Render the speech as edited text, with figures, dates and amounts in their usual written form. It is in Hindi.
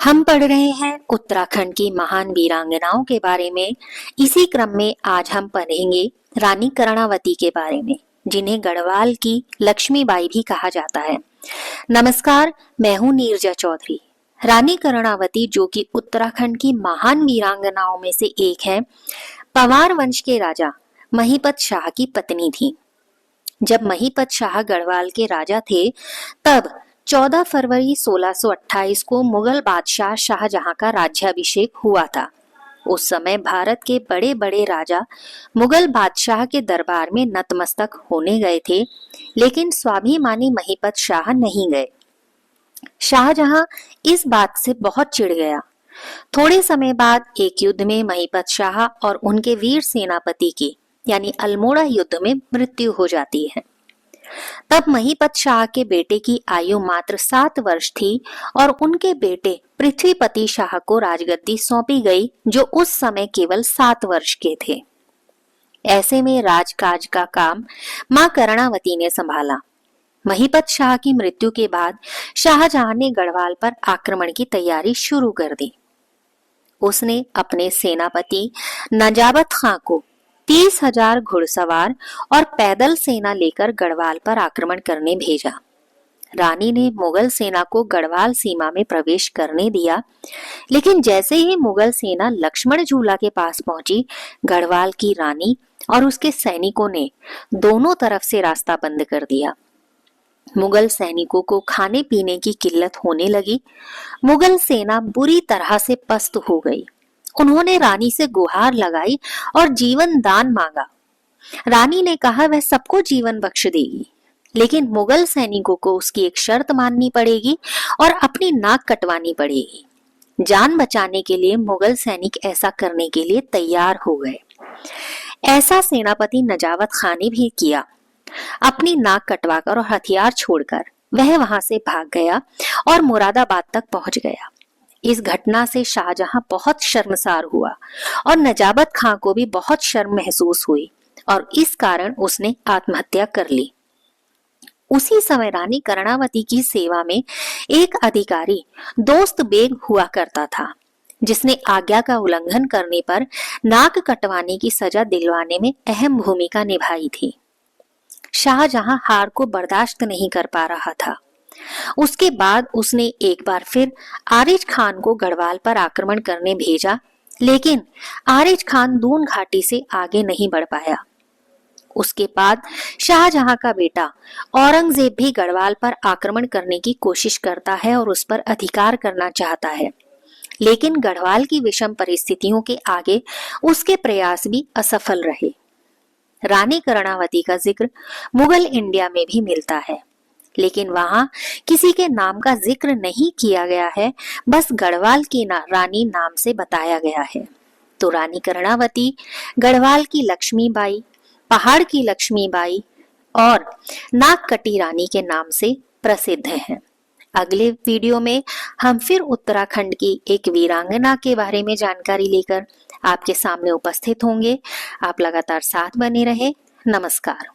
हम पढ़ रहे हैं उत्तराखंड की महान वीरांगनाओं के बारे में। इसी क्रम में आज हम पढ़ेंगे रानी कर्णावती के बारे में, जिन्हें गढ़वाल की लक्ष्मीबाई भी कहा जाता है। नमस्कार, मैं हूं नीरजा चौधरी। रानी कर्णावती, जो कि उत्तराखंड की महान वीरांगनाओं में से एक है, पवार वंश के राजा महीपत शाह की पत्नी थी। जब महीपत शाह गढ़वाल के राजा थे, तब 14 फरवरी 1628 को मुगल बादशाह शाहजहां का राज्याभिषेक हुआ था। उस समय भारत के बड़े बड़े राजा मुगल बादशाह के दरबार में नतमस्तक होने गए थे, लेकिन स्वाभिमानी महीपत शाह नहीं गए। शाहजहां इस बात से बहुत चिढ़ गया। थोड़े समय बाद एक युद्ध में महीपत शाह और उनके वीर सेनापति की यानी अल्मोड़ा युद्ध में मृत्यु हो जाती है। तब महीपत शाह के बेटे की आयु मात्र 7 वर्ष थी और उनके बेटे पृथ्वीपति शाह को राजगद्दी सौंपी गई, जो उस समय केवल 7 वर्ष के थे। ऐसे में राजकाज का काम मां कर्णावती ने संभाला। महीपत शाह की मृत्यु के बाद शाहजहां ने गढ़वाल पर आक्रमण की तैयारी शुरू कर दी। उसने अपने सेनापति नजाबत खां को 30,000 घुड़सवार और पैदल सेना लेकर गढ़वाल पर आक्रमण करने भेजा। रानी ने मुगल सेना को गढ़वाल सीमा में प्रवेश करने दिया, लेकिन जैसे ही मुगल सेना लक्ष्मण झूला के पास पहुंची, गढ़वाल की रानी और उसके सैनिकों ने दोनों तरफ से रास्ता बंद कर दिया। मुगल सैनिकों को खाने पीने की किल्लत होने लगी। मुगल सेना बुरी तरह से पस्त हो गई। उन्होंने रानी से गुहार लगाई और जीवन दान मांगा। रानी ने कहा वह सबको जीवन बख्श देगी, लेकिन मुगल सैनिकों को उसकी एक शर्त माननी पड़ेगी और अपनी नाक कटवानी पड़ेगी। जान बचाने के लिए मुगल सैनिक ऐसा करने के लिए तैयार हो गए। ऐसा सेनापति नजाबत खां ने भी किया। अपनी नाक कटवाकर और हथियार छोड़कर वह वहां से भाग गया और मुरादाबाद तक पहुंच गया। इस घटना से शाहजहां बहुत शर्मसार हुआ और नजाबत खां को भी बहुत शर्म महसूस हुई और इस कारण उसने आत्महत्या कर ली। उसी समय रानी कर्णावती की सेवा में एक अधिकारी दोस्त बेग हुआ करता था, जिसने आज्ञा का उल्लंघन करने पर नाक कटवाने की सजा दिलवाने में अहम भूमिका निभाई थी। शाहजहां हार को बर्दाश्त नहीं कर पा रहा था। उसके बाद उसने एक बार फिर आरिज खान को गढ़वाल पर आक्रमण करने भेजा, लेकिन आरिज खान दून घाटी से आगे नहीं बढ़ पाया। उसके बाद शाहजहां का बेटा औरंगजेब भी गढ़वाल पर आक्रमण करने की कोशिश करता है और उस पर अधिकार करना चाहता है, लेकिन गढ़वाल की विषम परिस्थितियों के आगे उसके प्रयास भी असफल रहे। रानी कर्णावती का जिक्र मुगल इंडिया में भी मिलता है, लेकिन वहां किसी के नाम का जिक्र नहीं किया गया है, बस गढ़वाल की रानी नाम से बताया गया है। तो रानी कर्णावती गढ़वाल की लक्ष्मीबाई, पहाड़ की लक्ष्मीबाई और नागकटी रानी के नाम से प्रसिद्ध हैं। अगले वीडियो में हम फिर उत्तराखंड की एक वीरांगना के बारे में जानकारी लेकर आपके सामने उपस्थित होंगे। आप लगातार साथ बने रहे। नमस्कार।